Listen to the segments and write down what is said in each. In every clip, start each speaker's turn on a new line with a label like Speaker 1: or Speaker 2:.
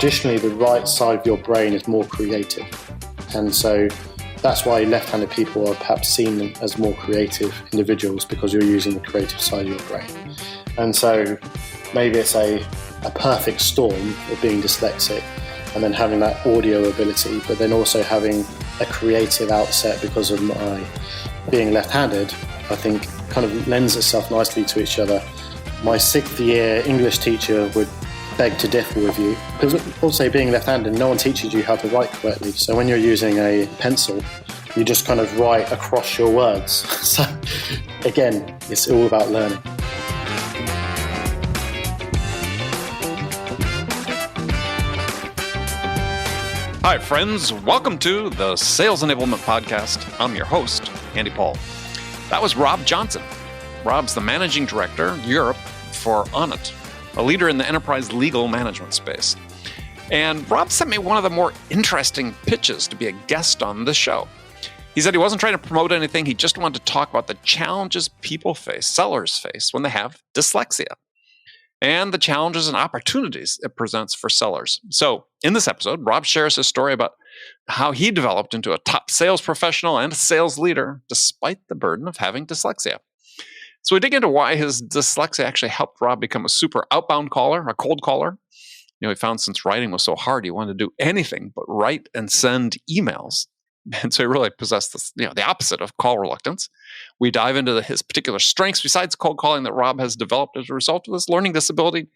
Speaker 1: traditionally the right side of your brain is more creative. And so that's why left-handed people are perhaps seen as more creative individuals, because you're using the creative side of your brain. And so maybe it's a perfect storm of being dyslexic and then having that audio ability, but then also having a creative outset because of my being left-handed, I think kind of lends itself nicely to each other. My 6th year English teacher would beg to differ with you, because also being left-handed, no one teaches you how to write correctly. So when you're using a pencil, you just kind of write across your words. So again, it's all about learning.
Speaker 2: Hi friends, welcome to the Sales Enablement Podcast. I'm your host, Andy Paul. That was Rob Johnson. Rob's the Managing Director, Europe, for Onit, a leader in the enterprise legal management space. And Rob sent me one of the more interesting pitches to be a guest on this show. He said he wasn't trying to promote anything, he just wanted to talk about the challenges people face, sellers face, when they have dyslexia, and the challenges and opportunities it presents for sellers. So in this episode, Rob shares his story about how he developed into a top sales professional and a sales leader despite the burden of having dyslexia. So we dig into why his dyslexia actually helped Rob become a super outbound caller, a cold caller. You know, he found since writing was so hard, he wanted to do anything but write and send emails. And so he really possessed this, the opposite of call reluctance. We dive into his particular strengths besides cold calling that Rob has developed as a result of this learning disability.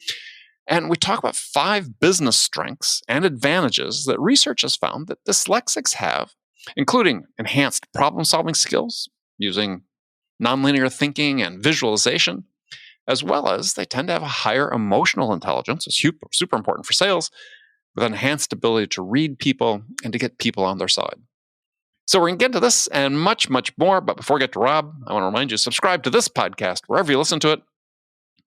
Speaker 2: And we talk about 5 business strengths and advantages that research has found that dyslexics have, including enhanced problem-solving skills using nonlinear thinking and visualization, as well as they tend to have a higher emotional intelligence, it's super important for sales, with enhanced ability to read people and to get people on their side. So we're going to get into this and much, much more. But before we get to Rob, I want to remind you, subscribe to this podcast wherever you listen to it.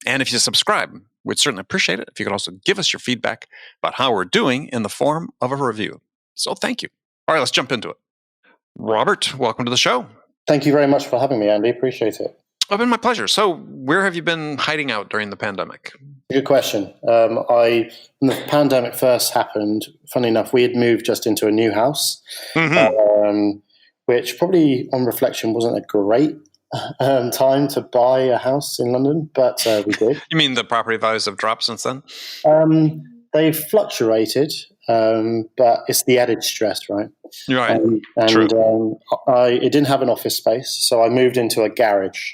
Speaker 2: And if you subscribe, we'd certainly appreciate it if you could also give us your feedback about how we're doing in the form of a review. So thank you. All right, let's jump into it. Robert, welcome to the show.
Speaker 1: Thank you very much for having me, Andy. Appreciate it.
Speaker 2: It's been my pleasure. So where have you been hiding out during the pandemic?
Speaker 1: Good question. When the pandemic first happened, funny enough, we had moved just into a new house, which probably on reflection wasn't a great time to buy a house in London, but we did.
Speaker 2: You mean the property values have dropped since then?
Speaker 1: They've fluctuated, but it's the added stress, right?
Speaker 2: Right.
Speaker 1: True. It didn't have an office space, so I moved into a garage.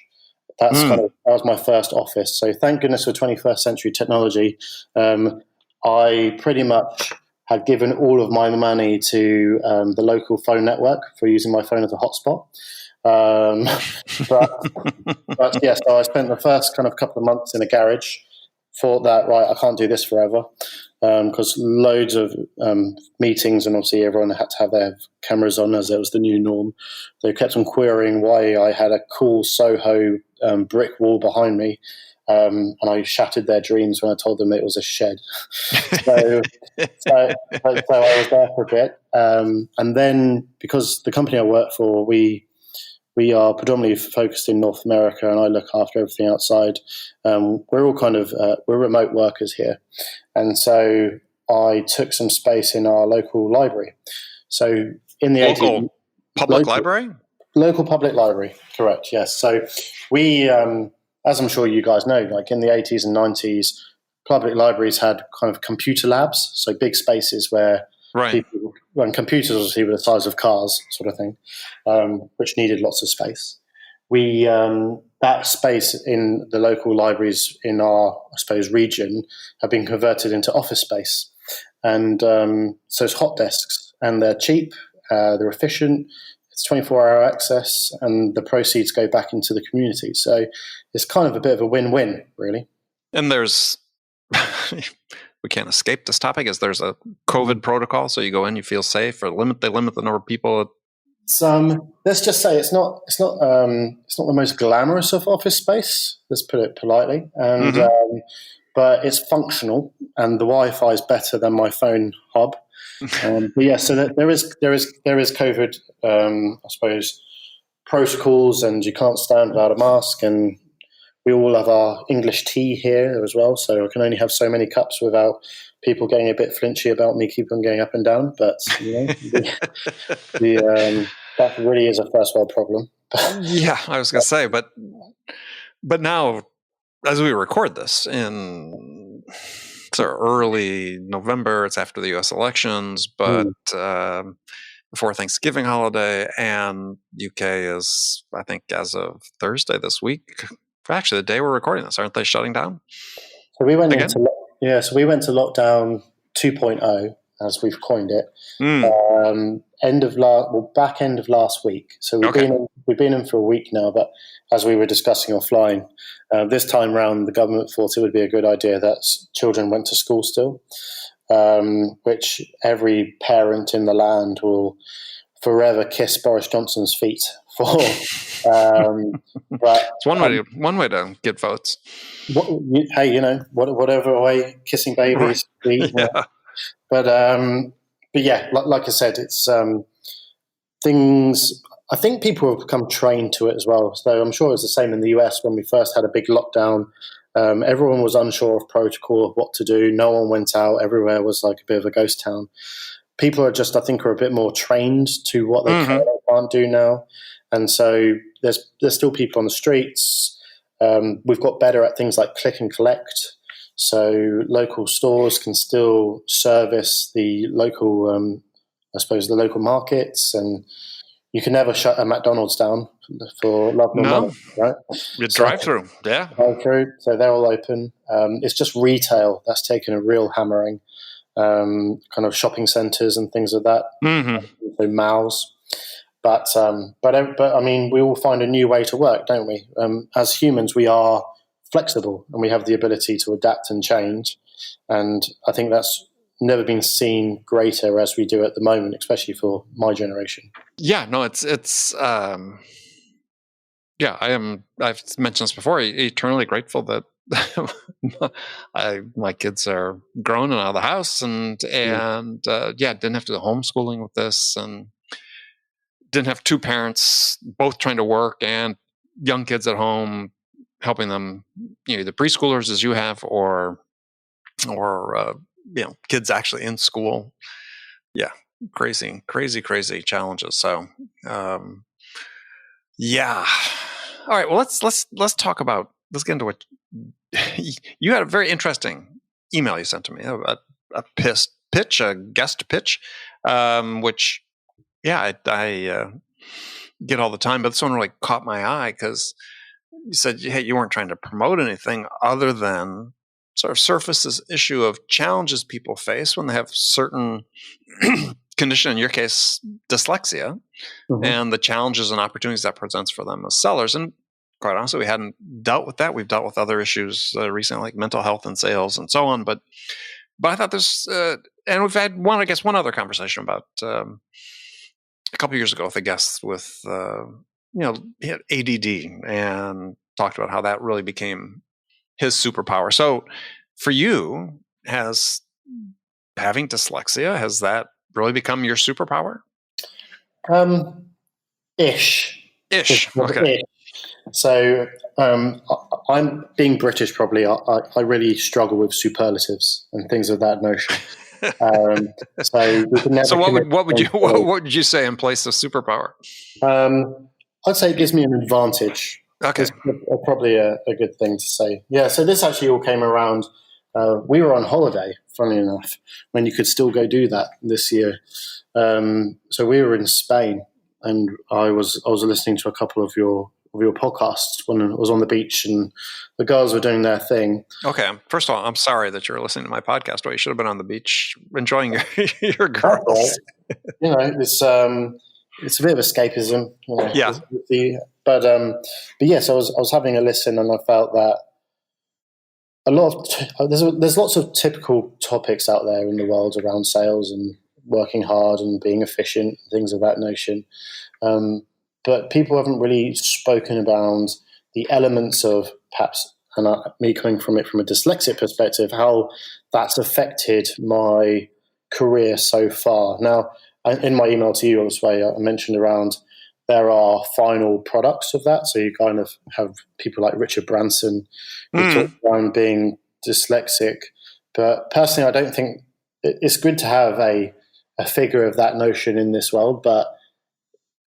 Speaker 1: That was my first office. So thank goodness for 21st century technology. I pretty much had given all of my money to the local phone network for using my phone as a hotspot. But yeah, so I spent the first kind of couple of months in a garage. Thought that, right, I can't do this forever, because loads of meetings, and obviously everyone had to have their cameras on as it was the new norm. They kept on querying why I had a cool Soho brick wall behind me, and I shattered their dreams when I told them it was a shed. so I was there for a bit, and then because the company I work for, we are predominantly focused in North America, and I look after everything outside. We're all kind of we're remote workers here, and so I took some space in our local library. So in the
Speaker 2: local public library,
Speaker 1: local public library, correct? Yes. So we, as I'm sure you guys know, like in the 80s and 90s, public libraries had kind of computer labs, so big spaces where people, when computers obviously were the size of cars, sort of thing, which needed lots of space. We that space in the local libraries in our, I suppose, region have been converted into office space, and so it's hot desks, and they're cheap, they're efficient. It's 24-hour access, and the proceeds go back into the community. So it's kind of a bit of a win-win, really.
Speaker 2: And there's we can't escape this topic. Is there's a COVID protocol, so you go in, you feel safe, or they limit the number of people?
Speaker 1: Let's just say it's not the most glamorous of office space. Let's put it politely, and but it's functional, and the Wi-Fi is better than my phone hub. But yeah, so there is COVID, I suppose, protocols, and you can't stand without a mask, and we all have our English tea here as well, so I can only have so many cups without people getting a bit flinchy about me keep on going up and down. But that really is a first world problem.
Speaker 2: Yeah, I was going to say, but now, as we record this in early November, it's after the U.S. elections, but before Thanksgiving holiday, and UK is, I think, as of Thursday this week, actually the day we're recording this, aren't they shutting down?
Speaker 1: So we went into lockdown 2.0, as we've coined it, back end of last week. So we've been in for a week now, but as we were discussing offline, this time round the government thought it would be a good idea that children went to school still, which every parent in the land will forever kiss Boris Johnson's feet for. But
Speaker 2: it's one way to get votes.
Speaker 1: Whatever way kissing babies feet.
Speaker 2: Yeah.
Speaker 1: But yeah, like I said, it's things. I think people have become trained to it as well. So I'm sure it's the same in the US when we first had a big lockdown. Everyone was unsure of protocol, of what to do. No one went out. Everywhere was like a bit of a ghost town. People are just, I think, are a bit more trained to what they can and can't do now. And so there's still people on the streets. We've got better at things like click and collect. So local stores can still service the local, the local markets, and you can never shut a McDonald's down for love nor money, right?
Speaker 2: You drive through, yeah.
Speaker 1: Drive through, so they're all open. It's just retail that's taken a real hammering, kind of shopping centres and things like that, so malls. But I mean, we all find a new way to work, don't we? As humans, we are flexible and we have the ability to adapt and change. And I think that's never been seen greater as we do at the moment, especially for my generation.
Speaker 2: Yeah, no, it's I've mentioned this before, eternally grateful that my kids are grown and out of the house and didn't have to do homeschooling with this, and didn't have two parents both trying to work and young kids at home helping them, either preschoolers as you have or kids actually in school. Yeah, crazy challenges. So yeah. All right, well let's talk about, let's get into what you had. A very interesting email you sent to me, a guest pitch, which I get all the time, but this one really caught my eye because you said, hey, you weren't trying to promote anything other than sort of surface this issue of challenges people face when they have certain condition, in your case, dyslexia, and the challenges and opportunities that presents for them as sellers. And quite honestly, we hadn't dealt with that. We've dealt with other issues recently, like mental health and sales and so on. But I thought this, and we've had one other conversation about a couple of years ago with a guest with, he had ADD and talked about how that really became his superpower. So for you, has having dyslexia, has that really become your superpower?
Speaker 1: Ish.
Speaker 2: Okay.
Speaker 1: So I'm being British. Probably I really struggle with superlatives and things of that notion. So we can never.
Speaker 2: So what would you say in place of superpower?
Speaker 1: I'd say it gives me an advantage.
Speaker 2: Okay,
Speaker 1: it's probably a good thing to say. Yeah. So this actually all came around. We were on holiday, funnily enough, when you could still go do that this year. So we were in Spain, and I was listening to a couple of your podcasts when I was on the beach, and the girls were doing their thing.
Speaker 2: Okay. First of all, I'm sorry that you're listening to my podcast. Well, you should have been on the beach enjoying your girls.
Speaker 1: It's a bit of escapism.
Speaker 2: Yeah.
Speaker 1: But yes, I was having a listen, and I felt that a lot of there's lots of typical topics out there in the world around sales and working hard and being efficient, things of that notion. But people haven't really spoken about the elements of perhaps, and me coming from it from a dyslexic perspective, how that's affected my career so far. Now, in my email to you, I mentioned around there are final products of that. So you kind of have people like Richard Branson who talk around being dyslexic. But personally, I don't think it's good to have a figure of that notion in this world, but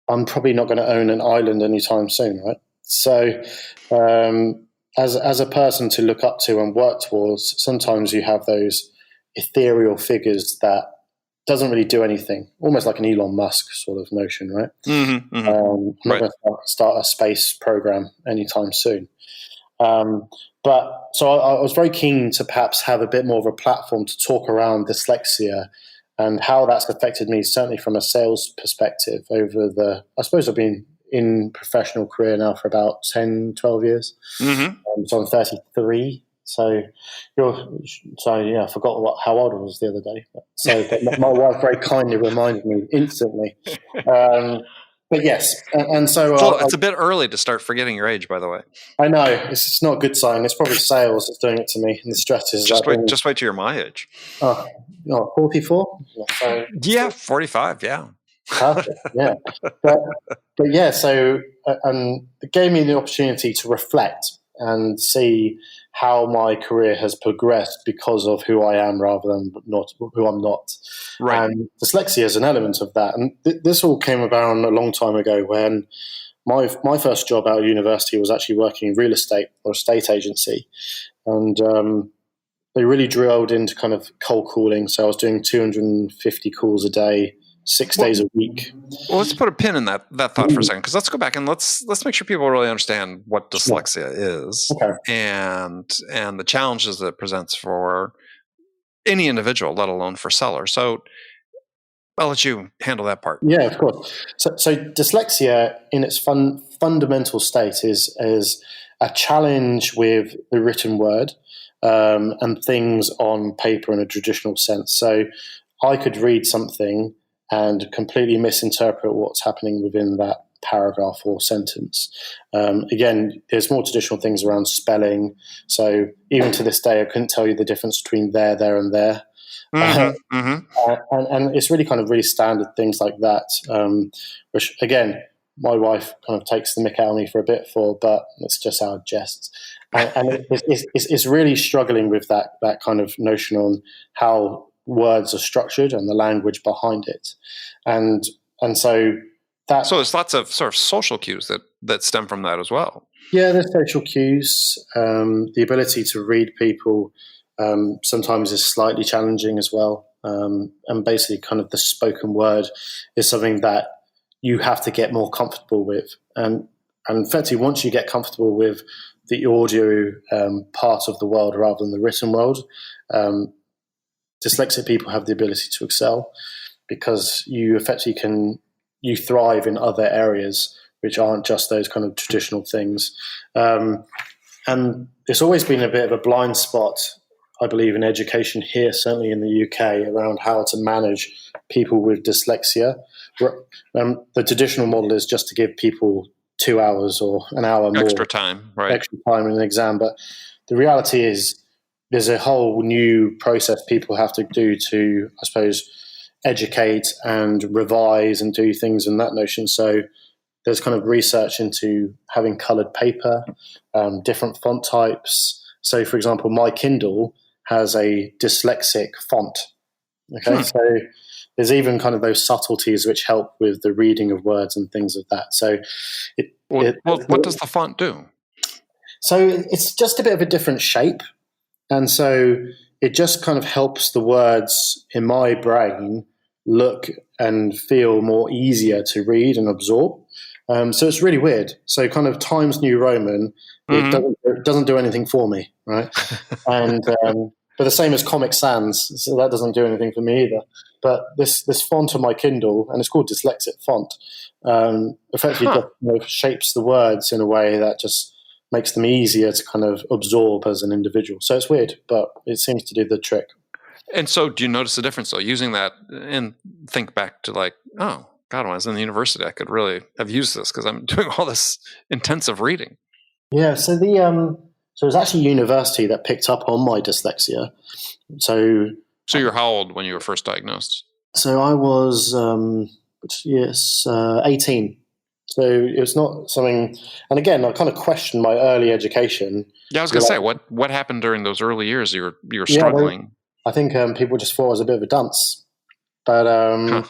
Speaker 1: I'm probably not going to own an island anytime soon, right? So as a person to look up to and work towards, sometimes you have those ethereal figures that doesn't really do anything, almost like an Elon Musk sort of notion, right? I'm not going to start a space program anytime soon. But so I was very keen to perhaps have a bit more of a platform to talk around dyslexia and how that's affected me, certainly from a sales perspective I suppose I've been in professional career now for about 10, 12 years. So I'm 33. So I forgot how old I was the other day. So my wife very kindly reminded me instantly. But yes, and so
Speaker 2: it's a bit early to start forgetting your age, by the way.
Speaker 1: I know it's not a good sign. It's probably sales that's doing it to me, and the stress is
Speaker 2: just wait till you're my age.
Speaker 1: 44. So,
Speaker 2: yeah, 45. Yeah,
Speaker 1: perfect. Yeah, but yeah. So it gave me the opportunity to reflect and see how my career has progressed because of who I am rather than not who I'm not.
Speaker 2: Right.
Speaker 1: And dyslexia is an element of that. And this all came about a long time ago when my first job out of university was actually working in real estate or a estate agency. And they really drilled into kind of cold calling. So I was doing 250 calls a day, 6 days a week.
Speaker 2: Well, let's put a pin in that thought for a second, because let's go back and let's make sure people really understand what dyslexia is, and the challenges that it presents for any individual, let alone for sellers. So I'll let you handle that part.
Speaker 1: Yeah, of course. So dyslexia in its fundamental state is a challenge with the written word and things on paper in a traditional sense. So I could read something and completely misinterpret what's happening within that paragraph or sentence. Again, there's more traditional things around spelling. So even to this day, I couldn't tell you the difference between there, and there. And it's really kind of really standard things like that, which again, my wife kind of takes the mick out of me for a bit for, but it's just our jest. And it's really struggling with that kind of notion on how words are structured and the language behind it, and so that. So
Speaker 2: there's lots of sort of social cues that stem from that as well.
Speaker 1: Yeah, there's social cues. The ability to read people sometimes is slightly challenging as well, and basically, kind of the spoken word is something that you have to get more comfortable with, and effectively, once you get comfortable with the audio part of the world rather than the written world. Dyslexic people have the ability to excel because you effectively you thrive in other areas which aren't just those kind of traditional things. And it's always been a bit of a blind spot, I believe, in education here, certainly in the UK, around how to manage people with dyslexia. The traditional model is just to give people 2 hours or an hour more.
Speaker 2: Extra time
Speaker 1: in an exam. But the reality is, there's a whole new process people have to do to, I suppose, educate and revise and do things in that notion. So there's kind of research into having coloured paper, different font types. So, for example, my Kindle has a dyslexic font. Okay, so there's even kind of those subtleties which help with the reading of words and things of that. So,
Speaker 2: what does the font do?
Speaker 1: So it's just a bit of a different shape. And so it just kind of helps the words in my brain look and feel more easier to read and absorb. So it's really weird. So kind of Times New Roman, it doesn't do anything for me, right? And but the same as Comic Sans, so that doesn't do anything for me either. But this font on my Kindle, and it's called dyslexic font, effectively just, shapes the words in a way that just makes them easier to kind of absorb as an individual. So it's weird, but it seems to do the trick.
Speaker 2: And so do you notice the difference, though, using that and think back to like, oh, God, when I was in the university, I could really have used this because I'm doing all this intensive reading.
Speaker 1: Yeah, so it was actually university that picked up on my dyslexia. So
Speaker 2: you're how old when you were first diagnosed?
Speaker 1: So I was, 18. So it was not something, and again, I kind of questioned my early education.
Speaker 2: Yeah, I was going to say, what happened during those early years? You were
Speaker 1: Yeah,
Speaker 2: struggling.
Speaker 1: I think people just thought I was a bit of a dunce. But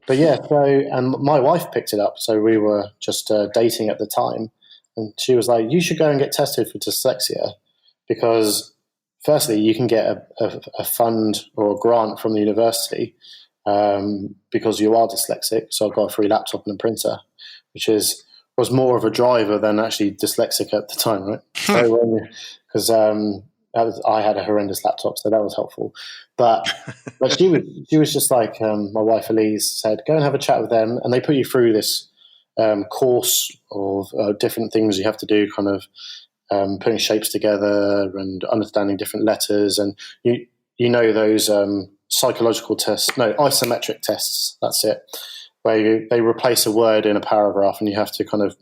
Speaker 1: but yeah, so, and my wife picked it up. So we were just dating at the time. And she was like, you should go and get tested for dyslexia because, firstly, you can get a fund or a grant from the university because you are dyslexic. So I got a free laptop and a printer, which was more of a driver than actually dyslexic at the time, right? So because I had a horrendous laptop, so that was helpful. But she was just like my wife Elise said, go and have a chat with them, and they put you through this course of different things you have to do, kind of putting shapes together and understanding different letters, and you know those psychological tests, no, isometric tests. That's it, where they replace a word in a paragraph, and you have to kind of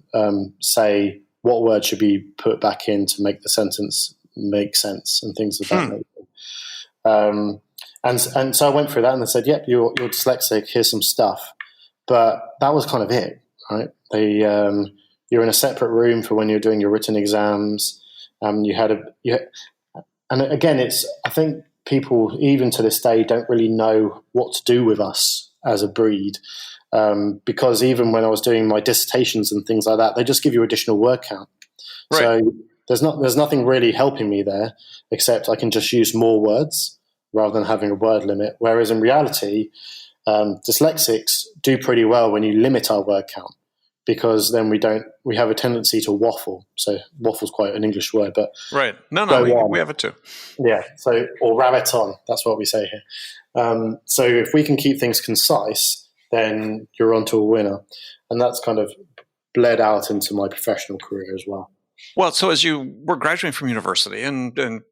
Speaker 1: say what word should be put back in to make the sentence make sense and things of that nature. And so I went through that, and they said, "Yep, you're dyslexic. Here's some stuff." But that was kind of it, right? You're in a separate room for when you're doing your written exams. And again, I think people even to this day don't really know what to do with us as a breed, because even when I was doing my dissertations and things like that, they just give you additional word count. Right. So there's nothing really helping me there except I can just use more words rather than having a word limit. Whereas in reality, dyslexics do pretty well when you limit our word count, because then we have a tendency to waffle. So waffle's quite an English word, but
Speaker 2: right. No, we have it too.
Speaker 1: Yeah. So, or rabbit on, that's what we say here. So if we can keep things concise, then you're onto a winner. And that's kind of bled out into my professional career as well.
Speaker 2: Well, so as you were graduating from university and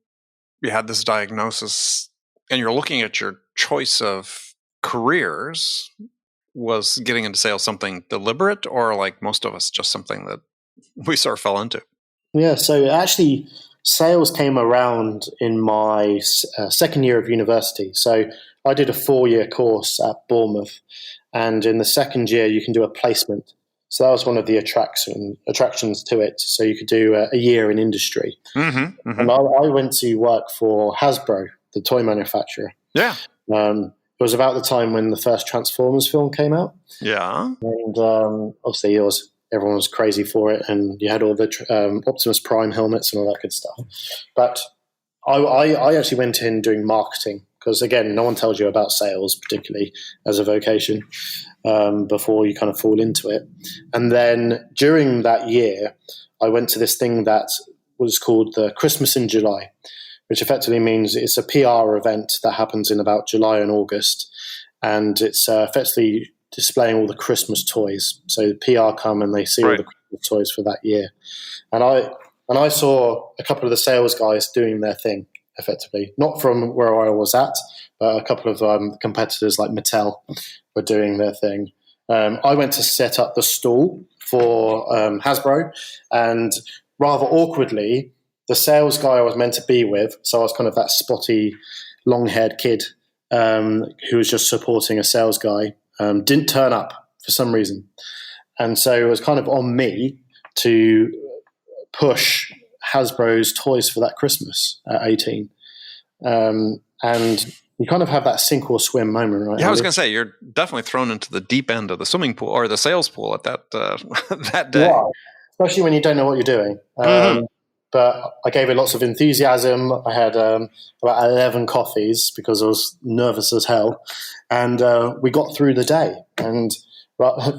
Speaker 2: you had this diagnosis and you're looking at your choice of careers, was getting into sales something deliberate, or like most of us, just something that we sort of fell into?
Speaker 1: Yeah, so actually sales came around in my second year of university. So I did a 4-year course at Bournemouth, and in the second year you can do a placement. So that was one of the attractions to it. So you could do a year in industry. Mm-hmm, mm-hmm. And I went to work for Hasbro, the toy manufacturer.
Speaker 2: Yeah.
Speaker 1: It was about the time when the first Transformers film came out.
Speaker 2: Yeah.
Speaker 1: And obviously everyone was crazy for it, and you had all the Optimus Prime helmets and all that good stuff. But I actually went in doing marketing because, again, no one tells you about sales, particularly as a vocation, before you kind of fall into it. And then during that year, I went to this thing that was called the Christmas in July, which effectively means it's a PR event that happens in about July and August. And it's effectively displaying all the Christmas toys. So the PR come and they see all the Christmas toys for that year. And I saw a couple of the sales guys doing their thing, effectively. Not from where I was at, but a couple of competitors like Mattel were doing their thing. I went to set up the stall for Hasbro, and rather awkwardly, the sales guy I was meant to be with, so I was kind of that spotty, long-haired kid who was just supporting a sales guy, didn't turn up for some reason. And so it was kind of on me to push Hasbro's toys for that Christmas at 18. And you kind of have that sink or swim moment, right?
Speaker 2: Yeah, I was going to say, you're definitely thrown into the deep end of the swimming pool or the sales pool at that day. Yeah,
Speaker 1: especially when you don't know what you're doing. Mm-hmm. But I gave it lots of enthusiasm. I had about 11 coffees because I was nervous as hell. And we got through the day. And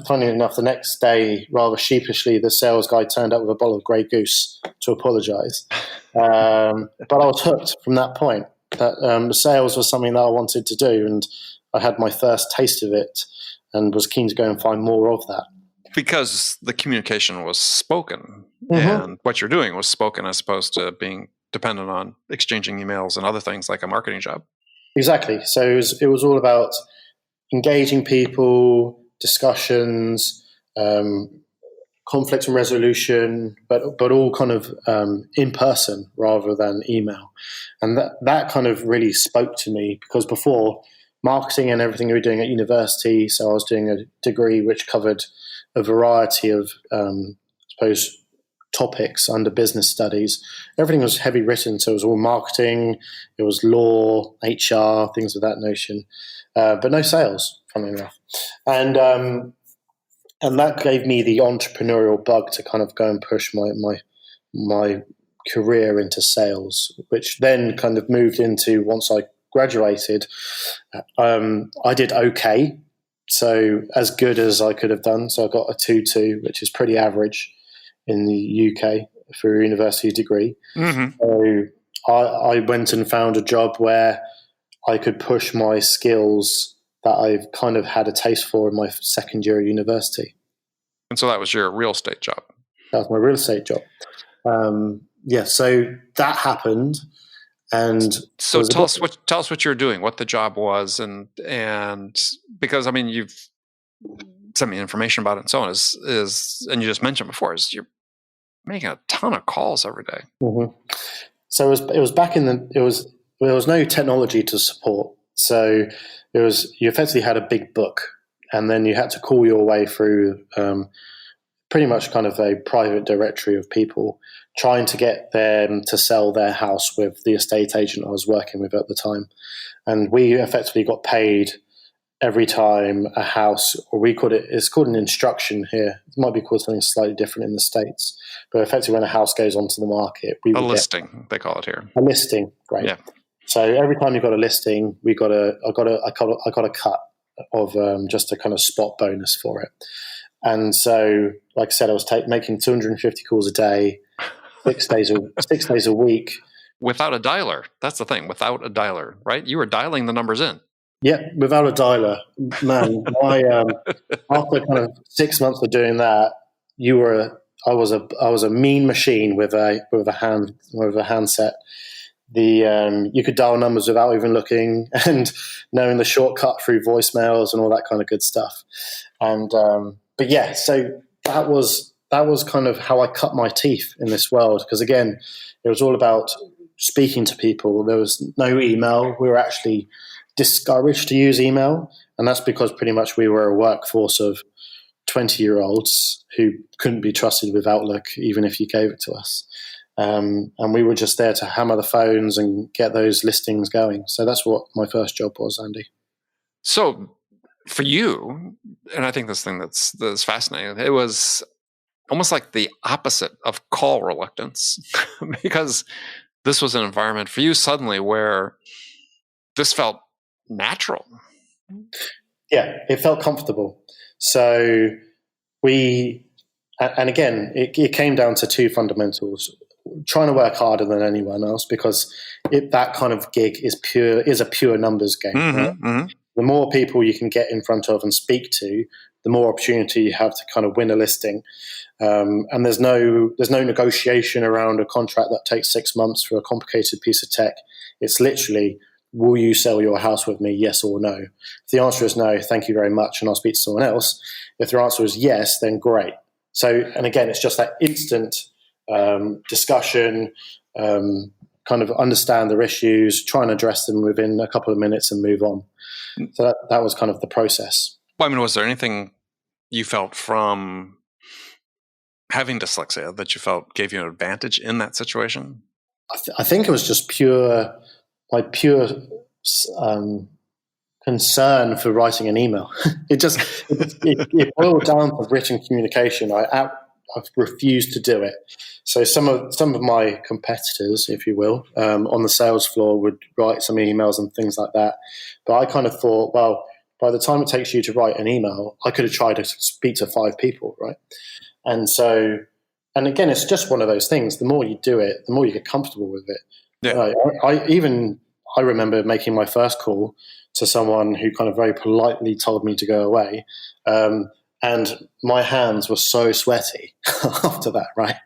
Speaker 1: funny enough, the next day, rather sheepishly, the sales guy turned up with a bottle of Grey Goose to apologise. But I was hooked from that point. That sales was something that I wanted to do. And I had my first taste of it and was keen to go and find more of that.
Speaker 2: Because the communication was spoken, and what you're doing was spoken as opposed to being dependent on exchanging emails and other things like a marketing job.
Speaker 1: Exactly. So it was all about engaging people, discussions, conflict and resolution, but all kind of in person rather than email. And that kind of really spoke to me, because before, marketing and everything we were doing at university, so I was doing a degree which covered a variety of, I suppose, topics under business studies. Everything was heavy written, so it was all marketing, it was law, HR, things of that notion, but no sales, funnily enough. And that gave me the entrepreneurial bug to kind of go and push my career into sales, which then kind of moved into, once I graduated, I did okay. So as good as I could have done. So I got a 2.2, which is pretty average in the UK for a university degree.
Speaker 2: Mm-hmm.
Speaker 1: So I went and found a job where I could push my skills that I've kind of had a taste for in my second year of university.
Speaker 2: And so that was your real estate job.
Speaker 1: That was my real estate job. So that happened. And
Speaker 2: so tell us what you're doing, what the job was, and because, I mean, you've sent me information about it and so on, is and you just mentioned before, is you're making a ton of calls every day.
Speaker 1: Mm-hmm. So it was back in there was no technology to support. So you effectively had a big book, and then you had to call your way through pretty much kind of a private directory of people trying to get them to sell their house with the estate agent I was working with at the time. And we effectively got paid every time a house, or it's called an instruction here. It might be called something slightly different in the States, but effectively when a house goes onto the market,
Speaker 2: a listing, they call it here.
Speaker 1: A listing, right? Yeah. So every time you got a listing, I got a cut of just a kind of spot bonus for it. And so, like I said, I was making 250 calls a day, 6 days a week.
Speaker 2: Without a dialer. That's the thing. Without a dialer, right? You were dialing the numbers in.
Speaker 1: Yeah, without a dialer. Man, after kind of 6 months of doing that, I was a mean machine with a handset. You could dial numbers without even looking, and knowing the shortcut through voicemails and all that kind of good stuff. And but yeah, so that was kind of how I cut my teeth in this world, because again, it was all about speaking to people. There was no email. We were actually discouraged to use email, and that's because pretty much we were a workforce of 20-year-olds who couldn't be trusted with Outlook, even if you gave it to us. And we were just there to hammer the phones and get those listings going. So that's what my first job was, Andy.
Speaker 2: So for you, and I think this thing that's fascinating, it was almost like the opposite of call reluctance, because this was an environment for you suddenly where this felt natural.
Speaker 1: Yeah, it felt comfortable. So and again, it came down to two fundamentals: trying to work harder than anyone else, because that kind of gig is a pure numbers game.
Speaker 2: Mm-hmm,
Speaker 1: right?
Speaker 2: Mm-hmm.
Speaker 1: The more people you can get in front of and speak to, the more opportunity you have to kind of win a listing. And there's no negotiation around a contract that takes 6 months for a complicated piece of tech. It's literally, will you sell your house with me, yes or no? If the answer is no, thank you very much, and I'll speak to someone else. If the answer is yes, then great. So, and again, it's just that instant discussion, kind of understand their issues, try and address them within a couple of minutes and move on. So that was kind of the process.
Speaker 2: Well, I mean, was there anything you felt from having dyslexia that you felt gave you an advantage in that situation?
Speaker 1: I think it was just pure concern for writing an email. it boiled down to written communication. I've refused to do it. So some of my competitors, if you will, on the sales floor would write some emails and things like that. But I kind of thought, well, by the time it takes you to write an email, I could have tried to speak to 5 people, right? And so, and again, it's just one of those things. The more you do it, the more you get comfortable with it.
Speaker 2: Yeah.
Speaker 1: I remember making my first call to someone who kind of very politely told me to go away. And my hands were so sweaty after that, right?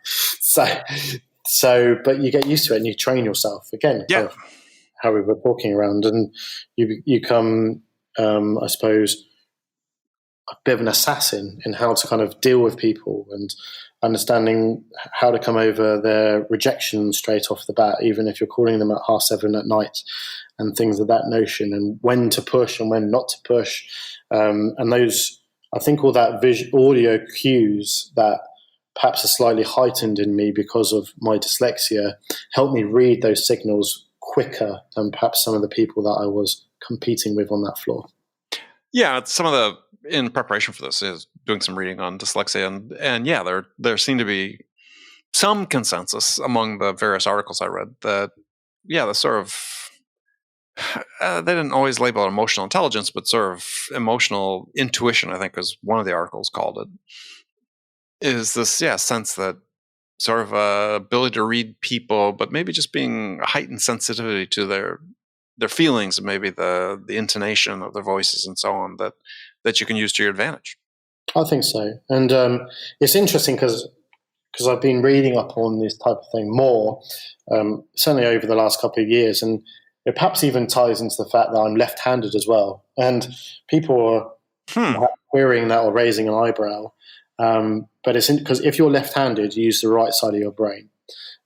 Speaker 1: So, but you get used to it and you train yourself again.
Speaker 2: Yeah.
Speaker 1: Kind of how we were talking around, and you come, I suppose, a bit of an assassin in how to kind of deal with people and understanding how to come over their rejection straight off the bat, even if you're calling them at 7:30 at night, and things of that notion, and when to push and when not to push. And those, I think all that audio cues that perhaps are slightly heightened in me because of my dyslexia helped me read those signals quicker than perhaps some of the people that I was competing with on that floor.
Speaker 2: Yeah, in preparation for this is doing some reading on dyslexia, and yeah, there seemed to be some consensus among the various articles I read that the sort of they didn't always label it emotional intelligence, but sort of emotional intuition, I think was one of the articles called it, is this sense that sort of ability to read people, but maybe just being a heightened sensitivity to their feelings, maybe the intonation of their voices and so on, that you can use to your advantage.
Speaker 1: I think so. And it's interesting because I've been reading up on this type of thing more, certainly over the last couple of years, and it perhaps even ties into the fact that I'm left-handed as well. And people are querying that or raising an eyebrow. But it's because if you're left-handed, you use the right side of your brain.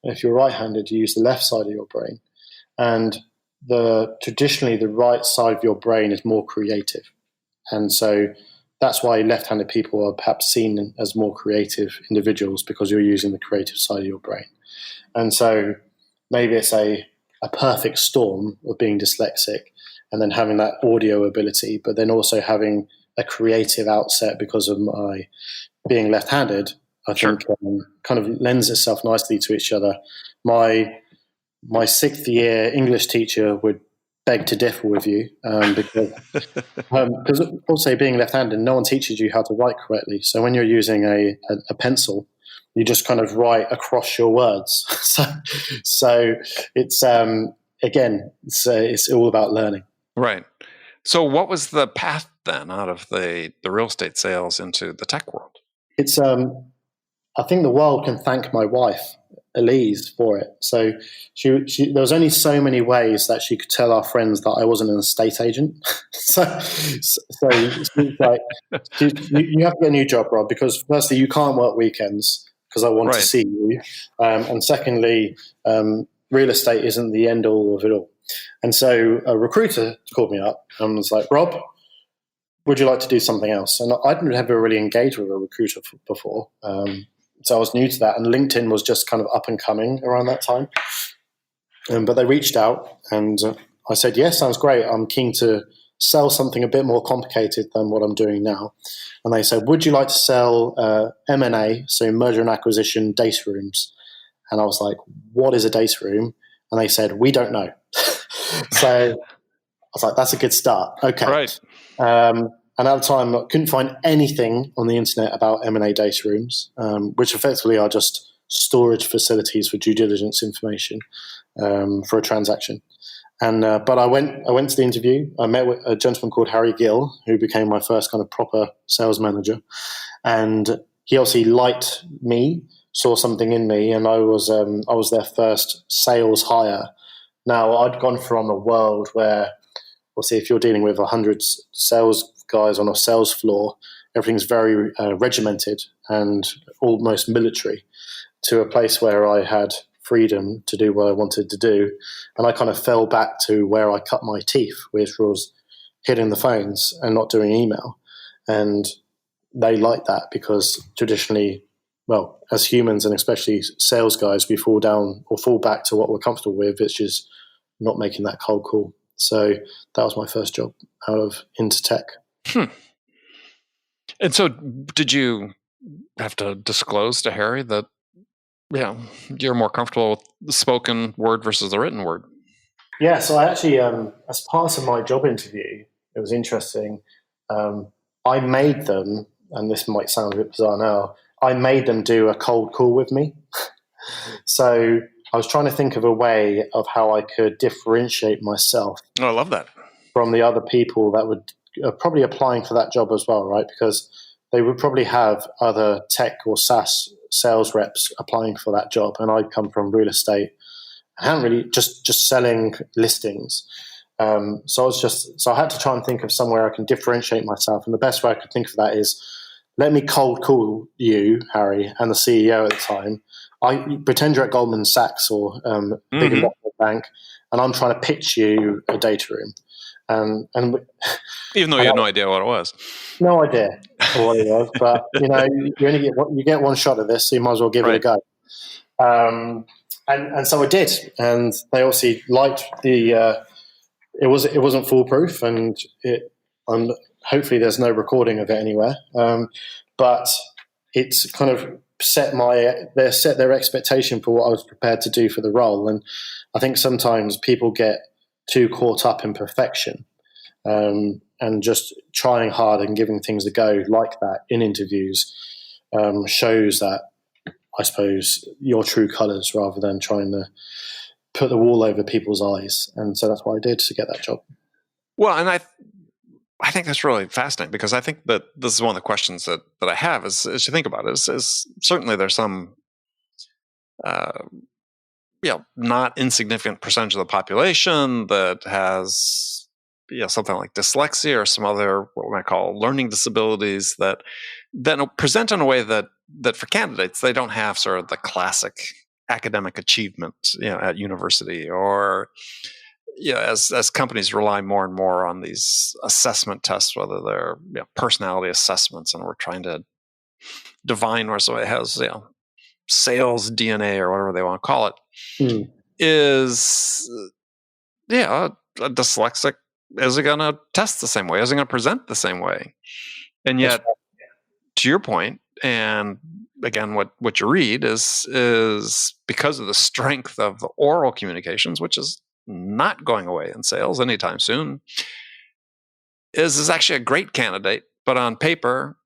Speaker 1: And if you're right-handed, you use the left side of your brain. And traditionally, the right side of your brain is more creative. And so that's why left-handed people are perhaps seen as more creative individuals, because you're using the creative side of your brain. And so maybe it's a perfect storm of being dyslexic and then having that audio ability, but then also having a creative outset because of my being left-handed. I think kind of lends itself nicely to each other. My 6th year English teacher would beg to differ with you because also being left-handed, no one teaches you how to write correctly. So when you're using a pencil, you just kind of write across your words. so it's again, it's all about learning.
Speaker 2: Right. So what was the path then out of the real estate sales into the tech world?
Speaker 1: It's I think the world can thank my wife, Elise, for it. So she there was only so many ways that she could tell our friends that I wasn't an estate agent. so she's like, you have to get a new job, Rob, because firstly, you can't work weekends because I want to see you. And secondly, real estate isn't the end all of it all. And so a recruiter called me up and was like, Rob, would you like to do something else? And I'd never really engaged with a recruiter before. So I was new to that, and LinkedIn was just kind of up and coming around that time. But they reached out, and I said, yes, sounds great. I'm keen to sell something a bit more complicated than what I'm doing now. And they said, would you like to sell M&A, so merger and acquisition data rooms? And I was like, what is a data room? And they said, we don't know. So I was like, that's a good start. Okay.
Speaker 2: Right.
Speaker 1: And at the time, I couldn't find anything on the internet about M&A data rooms, which effectively are just storage facilities for due diligence information for a transaction. And but I went to the interview. I met with a gentleman called Harry Gill, who became my first kind of proper sales manager. And he obviously liked me, saw something in me, and I was their first sales hire. Now, I'd gone from a world where, obviously, if you're dealing with 100 sales guys on a sales floor, everything's very regimented and almost military, to a place where I had freedom to do what I wanted to do. And I kind of fell back to where I cut my teeth, which was hitting the phones and not doing email. And they like that because traditionally, well, as humans and especially sales guys, we fall down or fall back to what we're comfortable with, which is not making that cold call. So that was my first job out of into tech.
Speaker 2: And so did you have to disclose to Harry that, you're more comfortable with the spoken word versus the written word?
Speaker 1: Yeah, so I actually, as part of my job interview, it was interesting. I made them, and this might sound a bit bizarre now, I made them do a cold call with me. So I was trying to think of a way of how I could differentiate myself.
Speaker 2: Oh, I love that.
Speaker 1: From the other people that would probably applying for that job as well, right? Because they would probably have other tech or SaaS sales reps applying for that job. And I'd come from real estate. I hadn't really just selling listings. So I had to try and think of somewhere I can differentiate myself. And the best way I could think of that is, let me cold call you, Harry, and the CEO at the time. I pretend you're at Goldman Sachs or big investment bank, and I'm trying to pitch you a data room. And
Speaker 2: Even though you had no idea what it was.
Speaker 1: No idea what it was, but you only get one shot at this, so you might as well give it a go. And so I did, and they obviously liked the. It wasn't foolproof, and hopefully there's no recording of it anywhere. But it's kind of set their expectation for what I was prepared to do for the role, and I think sometimes people get too caught up in perfection. And just trying hard and giving things a go like that in interviews shows that, I suppose, your true colours rather than trying to put the wool over people's eyes. And so that's what I did to get that job.
Speaker 2: Well, and I think that's really fascinating, because I think that this is one of the questions that I have as you think about it, is certainly there's some not insignificant percentage of the population that has something like dyslexia or some other, what we might call, learning disabilities that present in a way that for candidates, they don't have sort of the classic academic achievement, at university, or as companies rely more and more on these assessment tests, whether they're personality assessments, and we're trying to divine where somebody has sales DNA or whatever they want to call it, is a dyslexic isn't going to test the same way, isn't going to present the same way. And yet, to your point, and again, what you read is because of the strength of the oral communications, which is not going away in sales anytime soon, is actually a great candidate, but on paper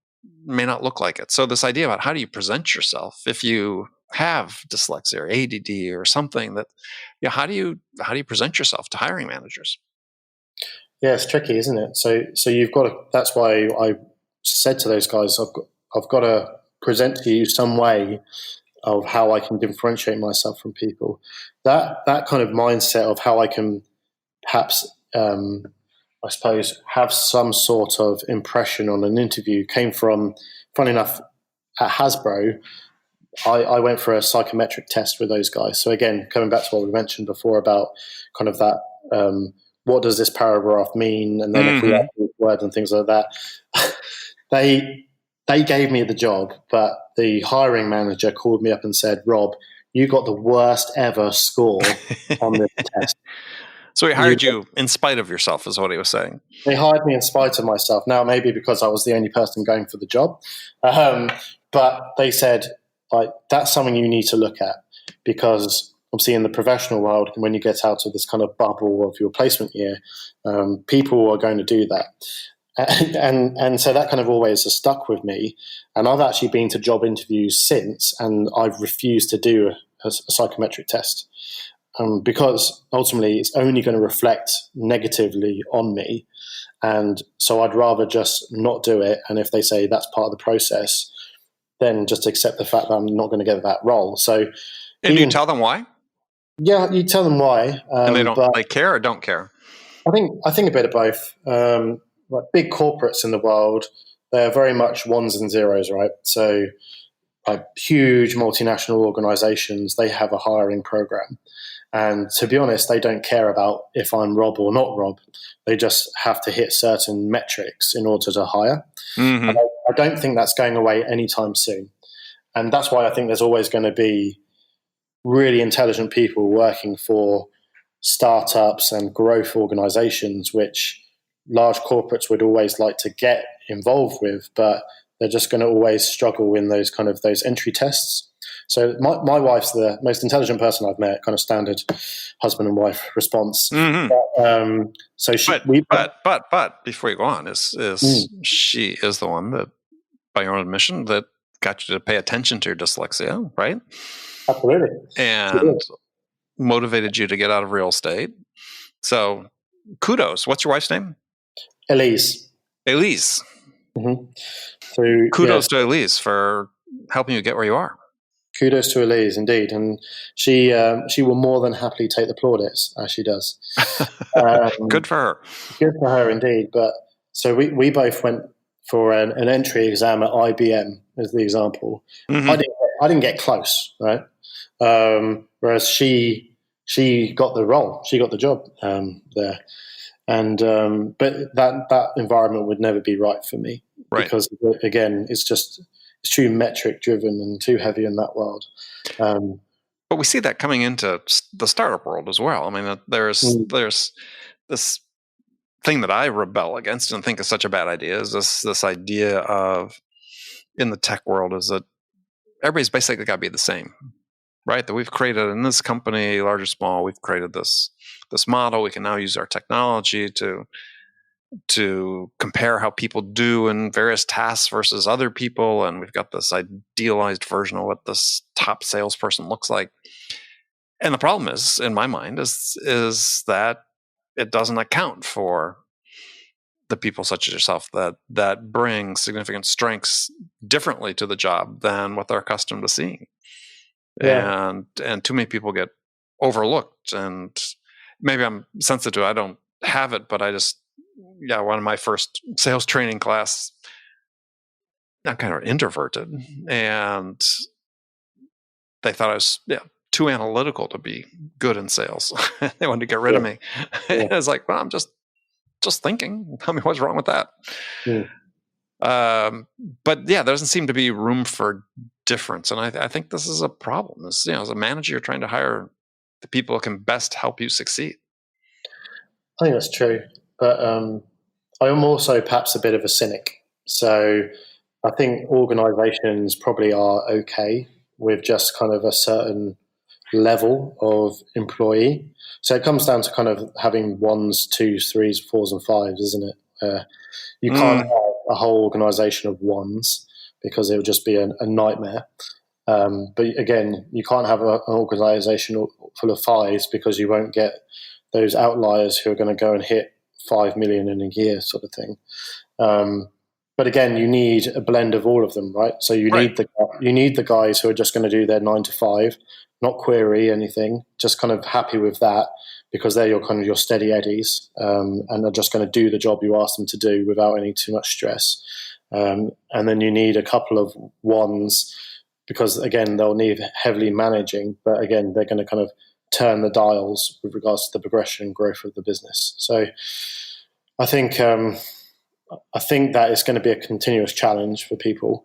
Speaker 2: may not look like it. So this idea about how do you present yourself if you have dyslexia or ADD or something, that how do you present yourself to hiring managers?
Speaker 1: Yeah, it's tricky, isn't it? So you've got to. That's why I said to those guys, I've got to present to you some way of how I can differentiate myself from people. That kind of mindset of how I can perhaps, I suppose, have some sort of impression on an interview came from, funny enough, at Hasbro, I went for a psychometric test with those guys. So again, coming back to what we mentioned before about kind of that, what does this paragraph mean? And then if we add words and things like that, they gave me the job, but the hiring manager called me up and said, "Rob, you got the worst ever score on this test."
Speaker 2: So he hired you in spite of yourself, is what he was saying.
Speaker 1: They hired me in spite of myself. Now, maybe because I was the only person going for the job. But they said, that's something you need to look at, because obviously in the professional world, when you get out of this kind of bubble of your placement year, people are going to do that. And so that kind of always has stuck with me. And I've actually been to job interviews since, and I've refused to do a psychometric test. Because ultimately it's only going to reflect negatively on me. And so I'd rather just not do it. And if they say that's part of the process, then just accept the fact that I'm not going to get that role. So,
Speaker 2: and you tell them why?
Speaker 1: Yeah, you tell them why.
Speaker 2: And they care or don't care?
Speaker 1: I think a bit of both. Like big corporates in the world, they're very much ones and zeros, right? So huge multinational organizations, they have a hiring program. And to be honest, they don't care about if I'm Rob or not Rob. They just have to hit certain metrics in order to hire. Mm-hmm. And I don't think that's going away anytime soon. And that's why I think there's always going to be really intelligent people working for startups and growth organizations, which large corporates would always like to get involved with, but they're just going to always struggle in those entry tests. So my wife's the most intelligent person I've met, kind of standard husband and wife response. Mm-hmm.
Speaker 2: But before you go on, she is the one that, by your own admission, that got you to pay attention to your dyslexia, right?
Speaker 1: Absolutely.
Speaker 2: And motivated you to get out of real estate. So kudos. What's your wife's name?
Speaker 1: Elise.
Speaker 2: Mm-hmm. So kudos to Elise for helping you get where you are.
Speaker 1: Kudos to Elise, indeed, and she will more than happily take the plaudits, as she does.
Speaker 2: Good for her.
Speaker 1: Good for her, indeed. But so we both went for an entry exam at IBM, as the example. Mm-hmm. I didn't get close, right? Whereas she got the role, she got the job there. And but that environment would never be right for me,
Speaker 2: right?
Speaker 1: Because again, it's too metric driven and too heavy in that world.
Speaker 2: But we see that coming into the startup world as well. I mean, there's this thing that I rebel against and think is such a bad idea is this idea of, in the tech world, is that everybody's basically got to be the same, right? That we've created in this company, large or small, we've created this model. We can now use our technology to compare how people do in various tasks versus other people, and we've got this idealized version of what this top salesperson looks like. And the problem is, in my mind, is that it doesn't account for the people such as yourself that bring significant strengths differently to the job than what they're accustomed to seeing.
Speaker 1: Yeah.
Speaker 2: And too many people get overlooked. And maybe I'm sensitive. I don't have it, but one of my first sales training class, I'm kind of introverted, and they thought I was too analytical to be good in sales. They wanted to get rid of me. I was like, well, I'm just thinking. Tell me what's wrong with that. But there doesn't seem to be room for difference, and I think this is a problem. As a manager, you're trying to hire the people who can best help you succeed.
Speaker 1: I think that's true, but I am also perhaps a bit of a cynic. So I think organisations probably are okay with just kind of a certain level of employee. So it comes down to kind of having 1s, 2s, 3s, 4s, and 5s, isn't it? You can't have a whole organisation of 1s because it would just be a nightmare. But again, you can't have an organisation full of 5s because you won't get those outliers who are going to go and hit 5 million in a year, sort of thing. But again, you need a blend of all of them, right? So you need the guys who are just going to do their 9 to 5, not query anything, just kind of happy with that because they're your steady eddies, and are just going to do the job you ask them to do without any too much stress. And then you need a couple of 1s because again they'll need heavily managing, but again they're going to kind of turn the dials with regards to the progression and growth of the business. So I think that is going to be a continuous challenge for people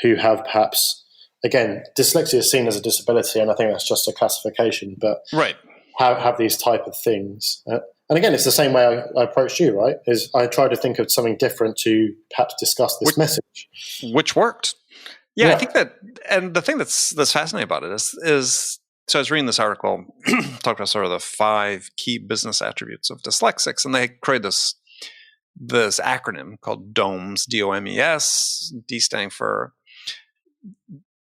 Speaker 1: who have perhaps, again, dyslexia is seen as a disability, and I think that's just a classification, but have these type of things. And again, it's the same way I approached you, right? Is I tried to think of something different to perhaps discuss this message.
Speaker 2: Which worked. Yeah, I think that, and the thing that's fascinating about it is so I was reading this article, talked about sort of the 5 key business attributes of dyslexics, and they created this acronym called DOMES, D-O-M-E-S, D standing for,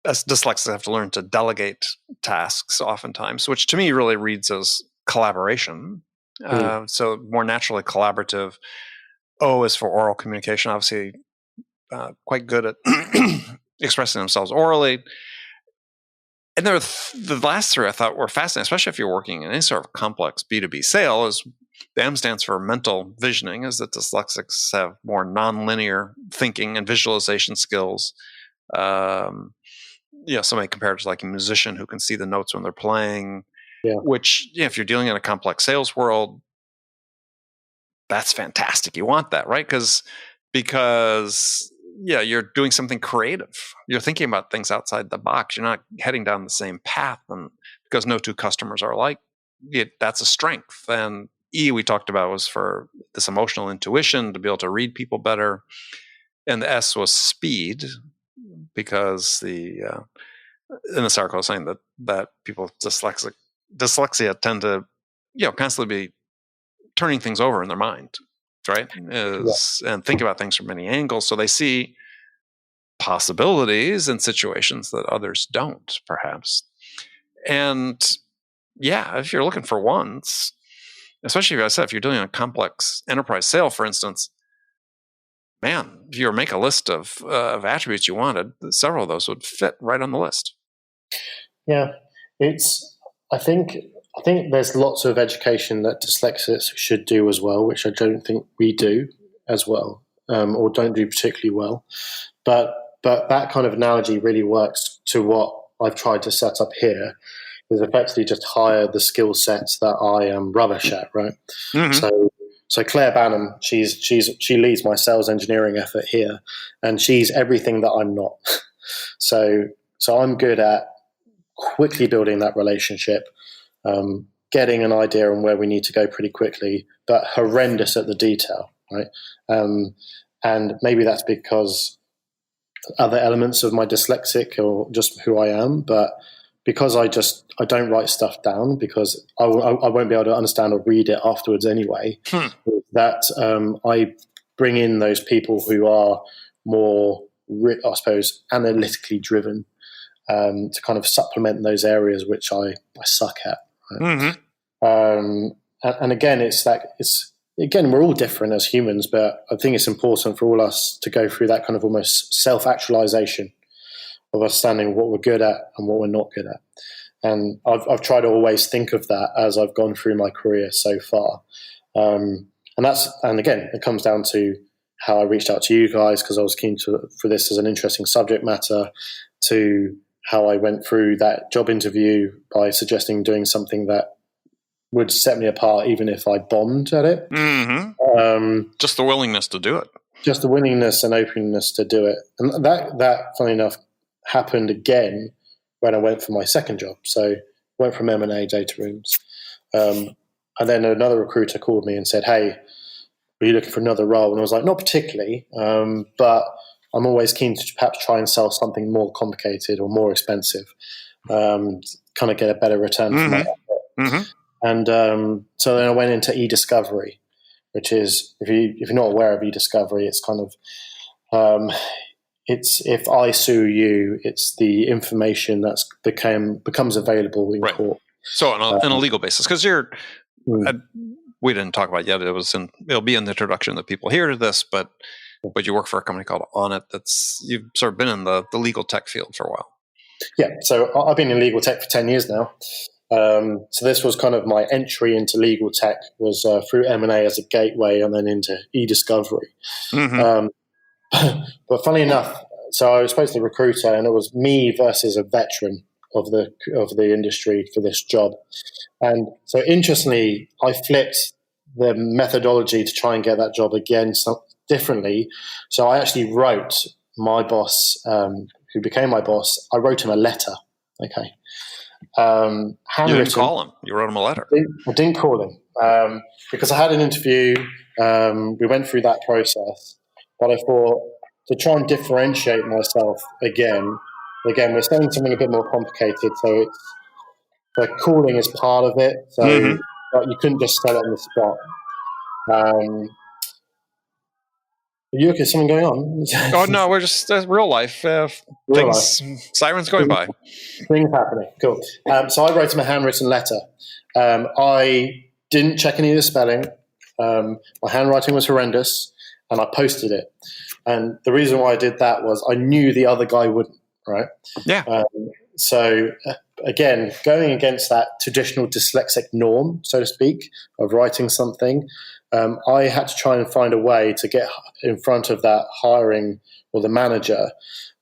Speaker 2: as dyslexics have to learn to delegate tasks oftentimes, which to me really reads as collaboration. So more naturally collaborative. O is for oral communication, obviously quite good at expressing themselves orally. And there the last 3 I thought were fascinating, especially if you're working in any sort of complex B2B sale. Is the M stands for mental visioning, is that dyslexics have more nonlinear thinking and visualization skills. Somebody compared to like a musician who can see the notes when they're playing, which if you're dealing in a complex sales world, that's fantastic. You want that, right? Because you're doing something creative. You're thinking about things outside the box. You're not heading down the same path, and because no 2 customers are alike, that's a strength. And E we talked about was for this emotional intuition, to be able to read people better, and the S was speed, because in this article was saying that people with dyslexia tend to constantly be turning things over in their mind, right? And think about things from many angles, so they see possibilities in situations that others don't, perhaps. And if you're looking for 1s, especially if you're doing a complex enterprise sale, for instance, man, if you were to make a list of attributes you wanted, several of those would fit right on the list. Yeah,
Speaker 1: I think there's lots of education that dyslexics should do as well, which I don't think we do as well, or don't do particularly well. But that kind of analogy really works to what I've tried to set up here, is effectively just hire the skill sets that I am rubbish at, right? Mm-hmm. So So Claire Banham, she leads my sales engineering effort here, and she's everything that I'm not. So I'm good at quickly building that relationship, getting an idea on where we need to go pretty quickly, but horrendous at the detail, right? And maybe that's because other elements of my dyslexic or just who I am, but because I don't write stuff down because I won't be able to understand or read it afterwards anyway. That I bring in those people who are more, I suppose, analytically driven to kind of supplement those areas which I suck at. Right? And again, again, we're all different as humans, but I think it's important for all us to go through that kind of almost self-actualization of understanding what we're good at and what we're not good at. And I've tried to always think of that as I've gone through my career so far. And again, it comes down to how I reached out to you guys because I was keen for this as an interesting subject matter, to how I went through that job interview by suggesting doing something that would set me apart even if I bombed at it.
Speaker 2: Just the willingness to do it.
Speaker 1: Just the willingness and openness to do it. And that funny enough, happened again when I went for my second job. So I went from M&A data rooms. And then another recruiter called me and said, "Hey, are you looking for another role?" And I was like, "Not particularly, but I'm always keen to perhaps try and sell something more complicated or more expensive, kind of get a better return from my effort." And so then I went into e-discovery, which is, if you're not aware of e-discovery, it's kind of it's if I sue you, it's the information that's becomes available in court.
Speaker 2: So on a legal basis, because we didn't talk about it yet. It'll be in the introduction that people hear to this, but you work for a company called Onit. You've sort of been in the legal tech field for a while.
Speaker 1: Yeah, so I've been in legal tech for 10 years now. So this was kind of my entry into legal tech was through M&A as a gateway, and then into e-discovery. But funny enough, so I was supposed to be a recruiter, and it was me versus a veteran of the industry for this job. And so interestingly, I flipped the methodology to try and get that job again differently. So I actually wrote my boss, who became my boss, I wrote him a letter. Okay.
Speaker 2: You didn't call him. You wrote him a letter.
Speaker 1: I didn't call him because I had an interview. We went through that process, but I thought to try and differentiate myself again, we're selling something a bit more complicated. So it's the calling is part of it. So you couldn't just sell it on the spot. Are you okay? Something going on?
Speaker 2: Oh no, we're just real life. Sirens going by.
Speaker 1: Things happening. Cool. So I wrote him a handwritten letter. I didn't check any of the spelling. My handwriting was horrendous, and I posted it. And the reason why I did that was I knew the other guy wouldn't. Right.
Speaker 2: Yeah.
Speaker 1: So again, going against that traditional dyslexic norm, so to speak, of writing something. I had to try and find a way to get in front of that hiring or the manager.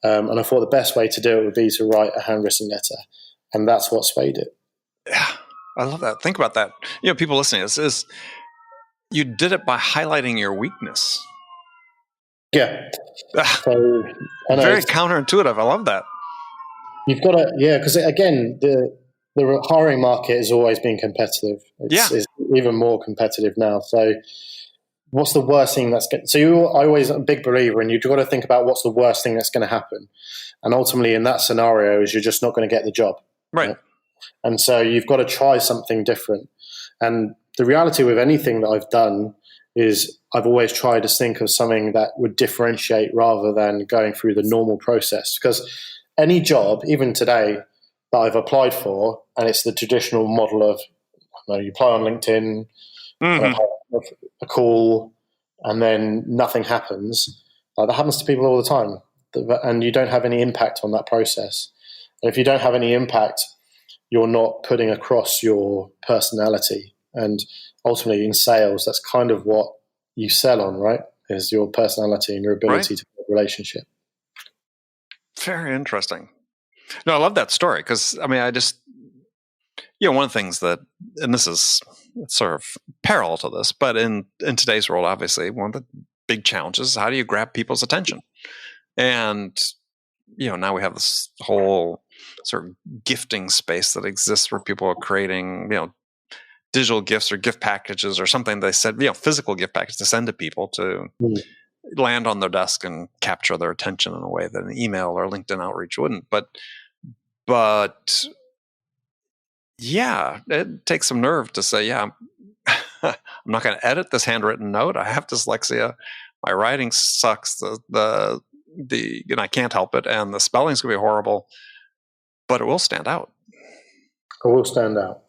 Speaker 1: And I thought the best way to do it would be to write a handwritten letter. And that's what swayed it.
Speaker 2: Yeah, I love that. Think about that. People listening, this is, you did it by highlighting your weakness.
Speaker 1: Yeah.
Speaker 2: So, very counterintuitive. I love that.
Speaker 1: You've got to, because again, the hiring market has always been competitive. It's even more competitive now. So what's the worst thing I always am a big believer in you've got to think about what's the worst thing that's going to happen. And ultimately in that scenario is you're just not going to get the job.
Speaker 2: Right.
Speaker 1: And so you've got to try something different. And the reality with anything that I've done is I've always tried to think of something that would differentiate rather than going through the normal process. Because any job, even today, that I've applied for, and it's the traditional model of you apply on LinkedIn, a call, and then nothing happens. That happens to people all the time, and you don't have any impact on that process. And if you don't have any impact, you're not putting across your personality. And ultimately, in sales, that's kind of what you sell on, right? Is your personality and your ability to build a relationship.
Speaker 2: Very interesting. No, I love that story because, I mean, one of the things that, and this is sort of parallel to this, but in today's world, obviously, one of the big challenges is how do you grab people's attention? And, now we have this whole sort of gifting space that exists where people are creating, digital gifts or gift packages or something they said, physical gift packages to send to people to land on their desk and capture their attention in a way that an email or LinkedIn outreach wouldn't. But yeah, it takes some nerve to say, I'm not going to edit this handwritten note. I have dyslexia. My writing sucks. I can't help it, and the spelling's going to be horrible, but it will stand out.
Speaker 1: It will stand out.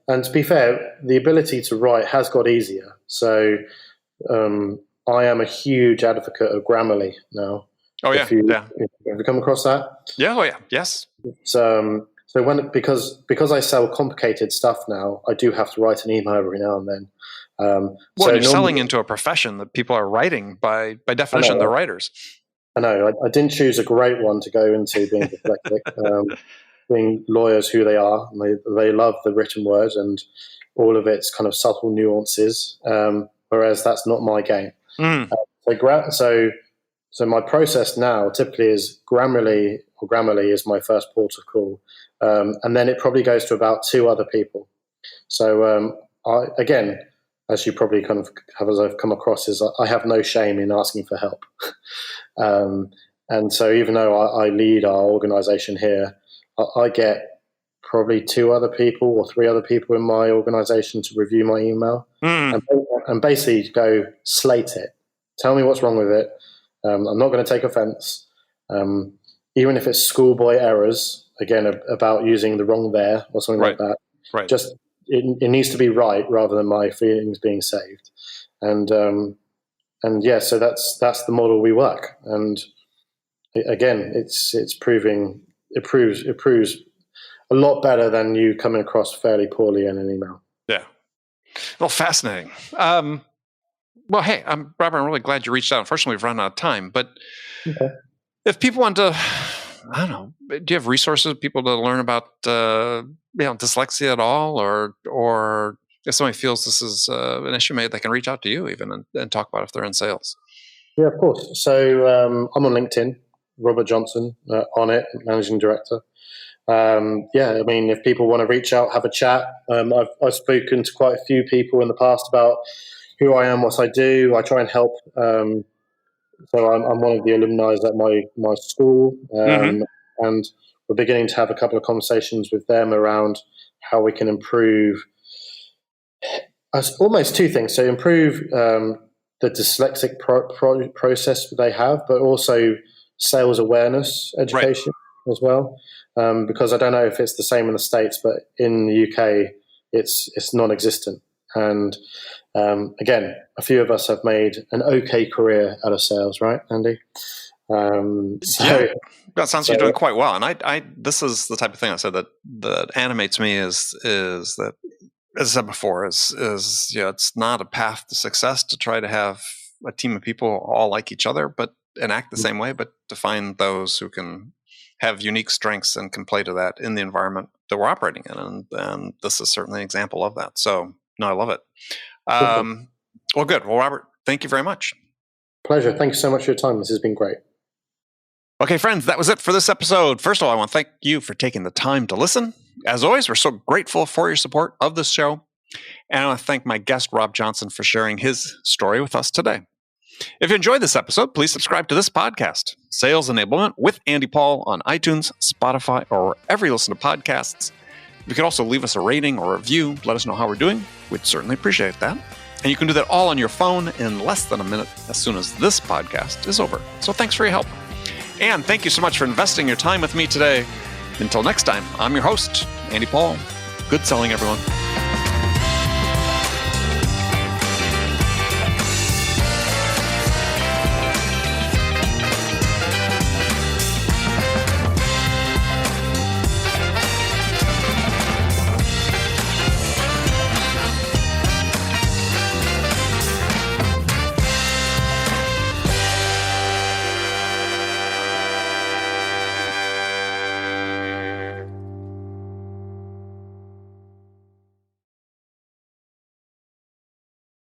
Speaker 1: And to be fair, the ability to write has got easier. So I am a huge advocate of Grammarly now.
Speaker 2: Oh, yeah.
Speaker 1: Have you come across that?
Speaker 2: Yeah. Oh, yeah. Yes.
Speaker 1: So because I sell complicated stuff now, I do have to write an email every now and then.
Speaker 2: You're selling into a profession that people are writing by definition. They're writers.
Speaker 1: I know. I didn't choose a great one to go into being dyslexic. Being lawyers who they are, and they love the written word and all of its kind of subtle nuances, whereas that's not my game. So my process now typically is Grammarly is my first port of call, and then it probably goes to about 2 other people. So again, as you probably kind of have as I've come across, is I have no shame in asking for help. And so even though I lead our organization here, I get probably 2 other people or 3 other people in my organization to review my email and basically go slate it. Tell me what's wrong with it. I'm not going to take offense. Even if it's schoolboy errors, again, about using the wrong there or something like that.
Speaker 2: Right.
Speaker 1: Just it needs to be right rather than my feelings being saved. And yeah, so that's the model we work. And again, it proves a lot better than you coming across fairly poorly in an email.
Speaker 2: Yeah. Well, fascinating. Well, hey, Robert, I'm really glad you reached out. Unfortunately, we've run out of time, but if people want to, I don't know, do you have resources, people to learn about, dyslexia at all, or if somebody feels this is an issue, maybe they can reach out to you even and talk about it if they're in sales?
Speaker 1: Yeah, of course. So I'm on LinkedIn, Robert Johnson, Onit, Managing Director. If people want to reach out, have a chat. I've spoken to quite a few people in the past about who I am, what I do. I try and help. So I'm one of the alumni at my school, and we're beginning to have a couple of conversations with them around how we can improve almost 2 things. So improve the dyslexic process they have, but also sales awareness education as well. Because I don't know if it's the same in the States, but in the UK, it's non-existent. And again, a few of us have made an okay career out of sales, right, Andy?
Speaker 2: That sounds like you're doing quite well. And I this is the type of thing I said that animates me is that, as I said before, is it's not a path to success to try to have a team of people all like each other, and act the same way, but to find those who can have unique strengths and can play to that in the environment that we're operating in. And this is certainly an example of that. So, no, I love it. Well, good. Well, Robert, thank you very much.
Speaker 1: Pleasure. Thank you so much for your time. This has been great.
Speaker 2: Okay, friends, that was it for this episode. First of all, I want to thank you for taking the time to listen. As always, we're so grateful for your support of this show. And I want to thank my guest, Rob Johnson, for sharing his story with us today. If you enjoyed this episode, please subscribe to this podcast, Sales Enablement with Andy Paul, on iTunes, Spotify, or wherever you listen to podcasts. You can also leave us a rating or a review. Let us know how we're doing. We'd certainly appreciate that. And you can do that all on your phone in less than a minute as soon as this podcast is over. So thanks for your help. And thank you so much for investing your time with me today. Until next time, I'm your host, Andy Paul. Good selling, everyone.